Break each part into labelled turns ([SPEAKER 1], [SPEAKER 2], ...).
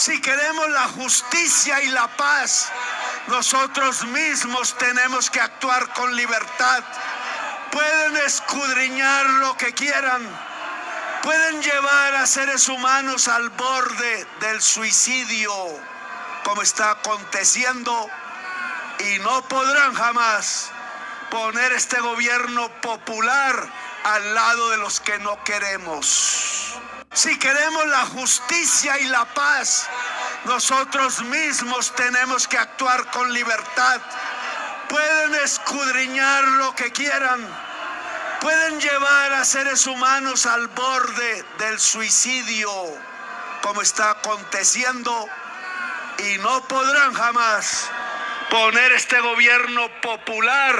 [SPEAKER 1] Si queremos la justicia y la paz, nosotros mismos tenemos que actuar con libertad. Pueden escudriñar lo que quieran, pueden llevar a seres humanos al borde del suicidio, como está aconteciendo, y no podrán jamás poner este gobierno popular al lado de los que no queremos. Si queremos la justicia y la paz, nosotros mismos tenemos que actuar con libertad. Pueden escudriñar lo que quieran, pueden llevar a seres humanos al borde del suicidio, como está aconteciendo, y no podrán jamás poner este gobierno popular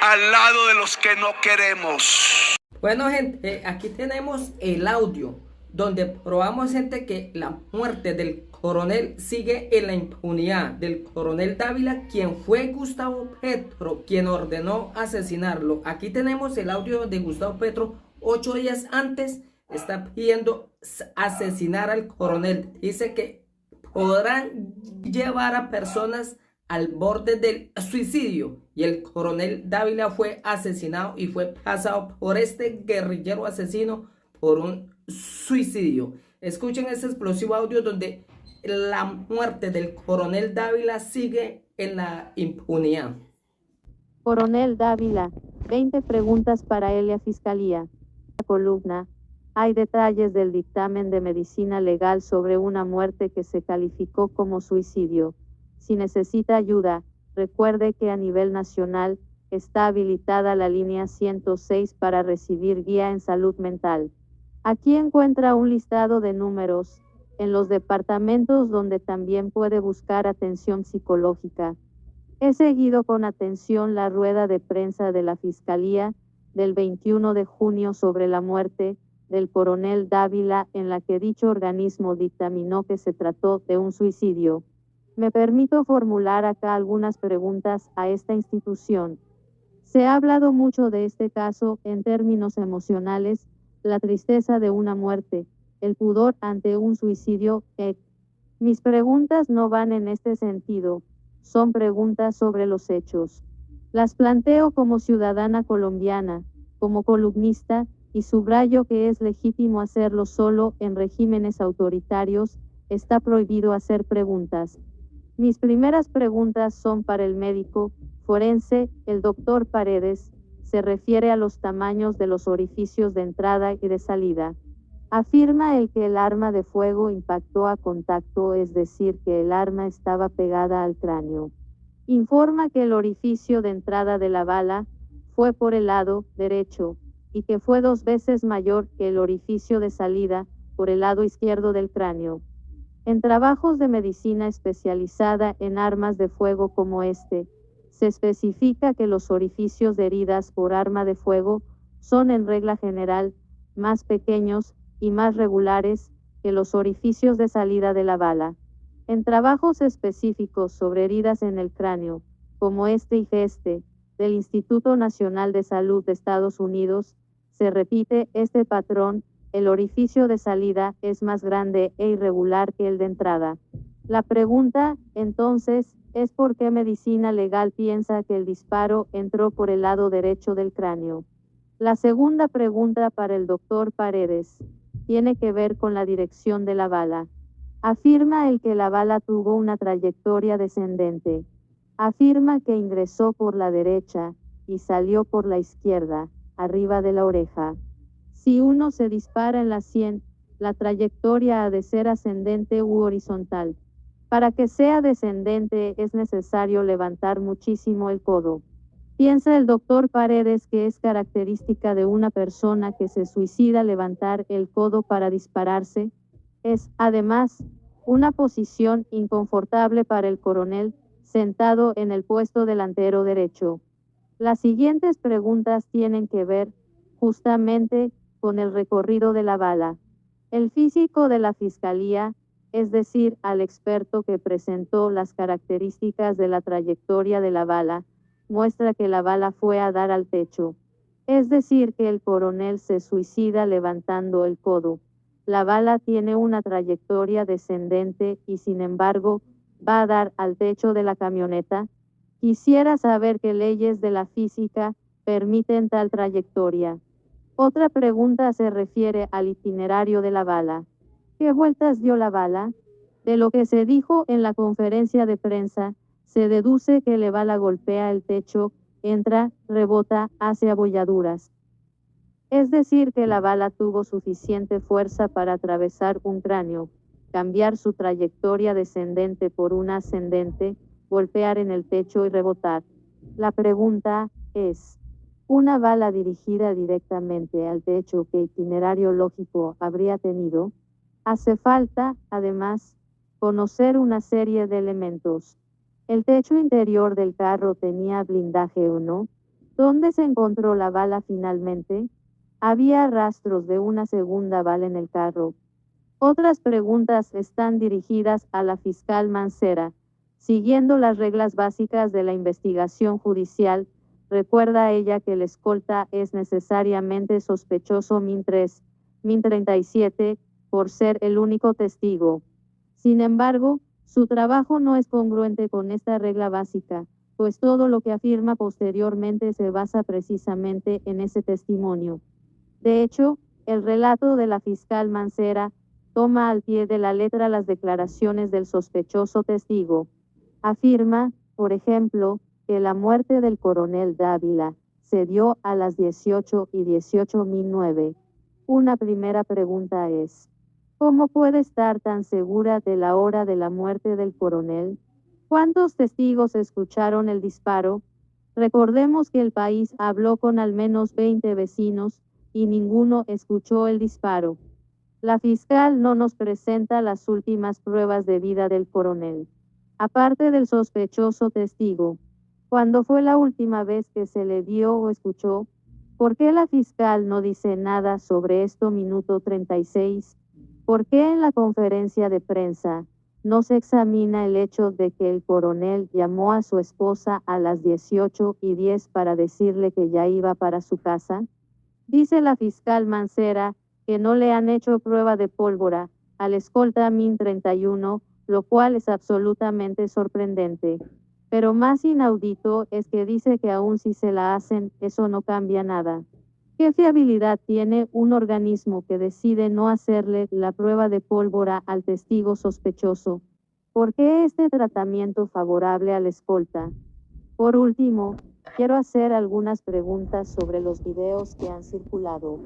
[SPEAKER 1] al lado de los que no queremos.
[SPEAKER 2] Bueno, gente, aquí tenemos el audio donde probamos, gente, que la muerte del coronel sigue en la impunidad del coronel Dávila, quien fue Gustavo Petro, quien ordenó asesinarlo. Aquí tenemos el audio de Gustavo Petro 8 días antes está pidiendo asesinar al coronel. Dice que podrán llevar a personas al borde del suicidio, y el coronel Dávila fue asesinado y fue pasado por este guerrillero asesino por un suicidio. Escuchen este explosivo audio donde la muerte del coronel Dávila sigue en la impunidad.
[SPEAKER 3] Coronel Dávila, 20 preguntas para Elia Fiscalía. Columna. Hay detalles del dictamen de medicina legal sobre una muerte que se calificó como suicidio. Si necesita ayuda, recuerde que a nivel nacional está habilitada la línea 106 para recibir guía en salud mental. Aquí encuentra un listado de números en los departamentos donde también puede buscar atención psicológica. He seguido con atención la rueda de prensa de la Fiscalía del 21 de junio sobre la muerte del coronel Dávila, en la que dicho organismo dictaminó que se trató de un suicidio. Me permito formular acá algunas preguntas a esta institución. Se ha hablado mucho de este caso en términos emocionales, la tristeza de una muerte, el pudor ante un suicidio. Mis preguntas no van en este sentido, son preguntas sobre los hechos. Las planteo como ciudadana colombiana, como columnista, y subrayo que es legítimo hacerlo solo en regímenes autoritarios, está prohibido hacer preguntas. Mis primeras preguntas son para el médico forense, el doctor Paredes. Se refiere a los tamaños de los orificios de entrada y de salida. Afirma el que el arma de fuego impactó a contacto, es decir, que el arma estaba pegada al cráneo. Informa que el orificio de entrada de la bala fue por el lado derecho, y que fue 2 veces mayor que el orificio de salida, por el lado izquierdo del cráneo. En trabajos de medicina especializada en armas de fuego como este, se especifica que los orificios de heridas por arma de fuego son en regla general más pequeños y más regulares que los orificios de salida de la bala. En trabajos específicos sobre heridas en el cráneo, como este y este, del Instituto Nacional de Salud de Estados Unidos, se repite este patrón. El orificio de salida es más grande e irregular que el de entrada. La pregunta, entonces, es por qué medicina legal piensa que el disparo entró por el lado derecho del cráneo. La segunda pregunta para el doctor Paredes tiene que ver con la dirección de la bala. Afirma el que la bala tuvo una trayectoria descendente. Afirma que ingresó por la derecha y salió por la izquierda, arriba de la oreja. Si uno se dispara en la sien, la trayectoria ha de ser ascendente u horizontal. Para que sea descendente es necesario levantar muchísimo el codo. Piensa el doctor Paredes que es característica de una persona que se suicida levantar el codo para dispararse. Es, además, una posición inconfortable para el coronel, sentado en el puesto delantero derecho. Las siguientes preguntas tienen que ver, justamente, con el recorrido de la bala. El físico de la Fiscalía, es decir, al experto que presentó las características de la trayectoria de la bala, muestra que la bala fue a dar al techo. Es decir, que el coronel se suicida levantando el codo. la bala tiene una trayectoria descendente y sin embargo, va a dar al techo de la camioneta? Quisiera saber qué leyes de la física permiten tal trayectoria. Otra pregunta se refiere al itinerario de la bala. ¿Qué vueltas dio la bala? De lo que se dijo en la conferencia de prensa, se deduce que la bala golpea el techo, entra, rebota, hace abolladuras. Es decir, que la bala tuvo suficiente fuerza para atravesar un cráneo, cambiar su trayectoria descendente por una ascendente, golpear en el techo y rebotar. La pregunta es, ¿una bala dirigida directamente al techo qué itinerario lógico habría tenido? Hace falta, además, conocer una serie de elementos. ¿El techo interior del carro tenía blindaje o no? ¿Dónde se encontró la bala finalmente? ¿Había rastros de una segunda bala en el carro? Otras preguntas están dirigidas a la fiscal Mancera. Siguiendo las reglas básicas de la investigación judicial, recuerda ella que el escolta es necesariamente sospechoso min 37, por ser el único testigo. Sin embargo, su trabajo no es congruente con esta regla básica, pues todo lo que afirma posteriormente se basa precisamente en ese testimonio. De hecho, el relato de la fiscal Mancera toma al pie de la letra las declaraciones del sospechoso testigo. Afirma, por ejemplo, que la muerte del coronel Dávila se dio a las 18:18:09. Una primera pregunta es, ¿cómo puede estar tan segura de la hora de la muerte del coronel? ¿Cuántos testigos escucharon el disparo? Recordemos que el país habló con al menos 20 vecinos y ninguno escuchó el disparo. La fiscal no nos presenta las últimas pruebas de vida del coronel. Aparte del sospechoso testigo, ¿cuándo fue la última vez que se le vio o escuchó? ¿Por qué la fiscal no dice nada sobre esto? Minuto 36. ¿Por qué en la conferencia de prensa no se examina el hecho de que el coronel llamó a su esposa a las 18:10 para decirle que ya iba para su casa? Dice la fiscal Mancera que no le han hecho prueba de pólvora al escolta min 31, lo cual es absolutamente sorprendente. Pero más inaudito es que dice que aun si se la hacen, eso no cambia nada. ¿Qué fiabilidad tiene un organismo que decide no hacerle la prueba de pólvora al testigo sospechoso? ¿Por qué este tratamiento favorable al escolta? Por último, quiero hacer algunas preguntas sobre los videos que han circulado.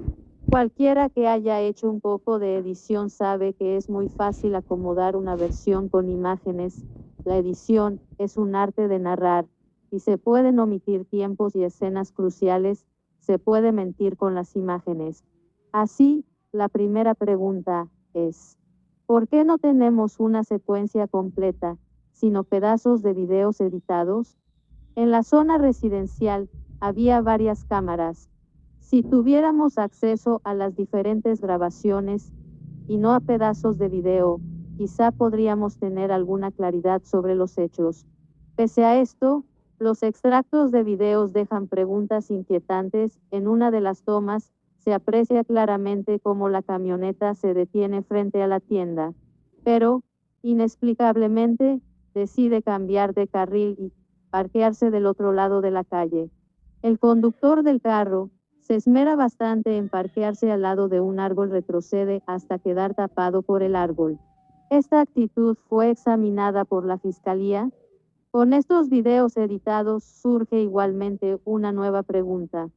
[SPEAKER 3] Cualquiera que haya hecho un poco de edición sabe que es muy fácil acomodar una versión con imágenes. La edición es un arte de narrar, y se pueden omitir tiempos y escenas cruciales, se puede mentir con las imágenes. Así, la primera pregunta es, ¿por qué no tenemos una secuencia completa, sino pedazos de videos editados? En la zona residencial había varias cámaras. Si tuviéramos acceso a las diferentes grabaciones y no a pedazos de video, quizá podríamos tener alguna claridad sobre los hechos. Pese a esto, los extractos de videos dejan preguntas inquietantes. En una de las tomas, se aprecia claramente cómo la camioneta se detiene frente a la tienda, pero, inexplicablemente, decide cambiar de carril y parquearse del otro lado de la calle. El conductor del carro se esmera bastante en parquearse al lado de un árbol, retrocede hasta quedar tapado por el árbol. Esta actitud fue examinada por la fiscalía. Con estos videos editados surge igualmente una nueva pregunta.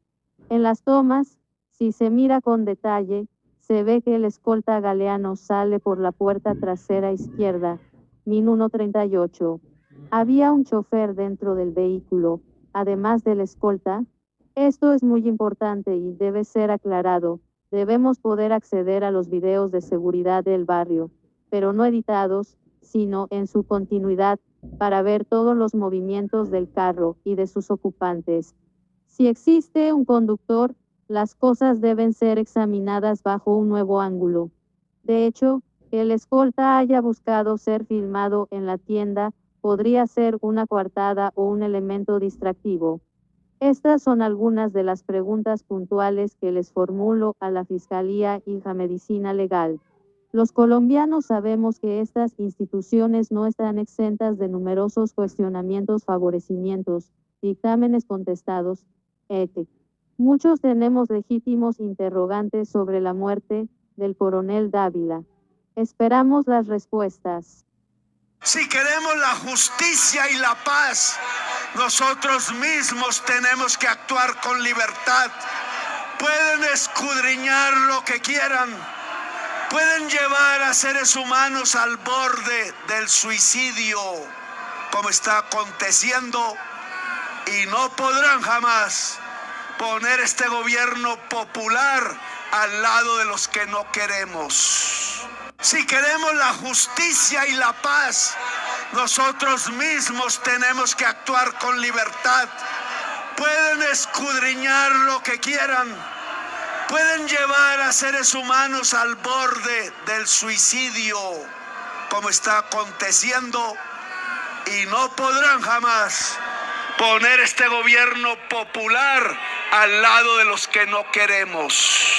[SPEAKER 3] En las tomas, si se mira con detalle, se ve que el escolta Galeano sale por la puerta trasera izquierda, min 1:38. ¿Había un chofer dentro del vehículo, además del escolta? Esto es muy importante y debe ser aclarado. Debemos poder acceder a los videos de seguridad del barrio, pero no editados, sino en su continuidad, para ver todos los movimientos del carro y de sus ocupantes. Si existe un conductor, las cosas deben ser examinadas bajo un nuevo ángulo. De hecho, que el escolta haya buscado ser filmado en la tienda podría ser una coartada o un elemento distractivo. Estas son algunas de las preguntas puntuales que les formulo a la Fiscalía y la Medicina Legal. Los colombianos sabemos que estas instituciones no están exentas de numerosos cuestionamientos, favorecimientos, dictámenes contestados, etc. Muchos tenemos legítimos interrogantes sobre la muerte del coronel Dávila. Esperamos las respuestas.
[SPEAKER 1] Si queremos la justicia y la paz, nosotros mismos tenemos que actuar con libertad. Pueden escudriñar lo que quieran, pueden llevar a seres humanos al borde del suicidio, como está aconteciendo, y no podrán jamás poner este gobierno popular al lado de los que no queremos. Si queremos la justicia y la paz, nosotros mismos tenemos que actuar con libertad. Pueden escudriñar lo que quieran, pueden llevar a seres humanos al borde del suicidio, como está aconteciendo, y no podrán jamás poner este gobierno popular al lado de los que no queremos.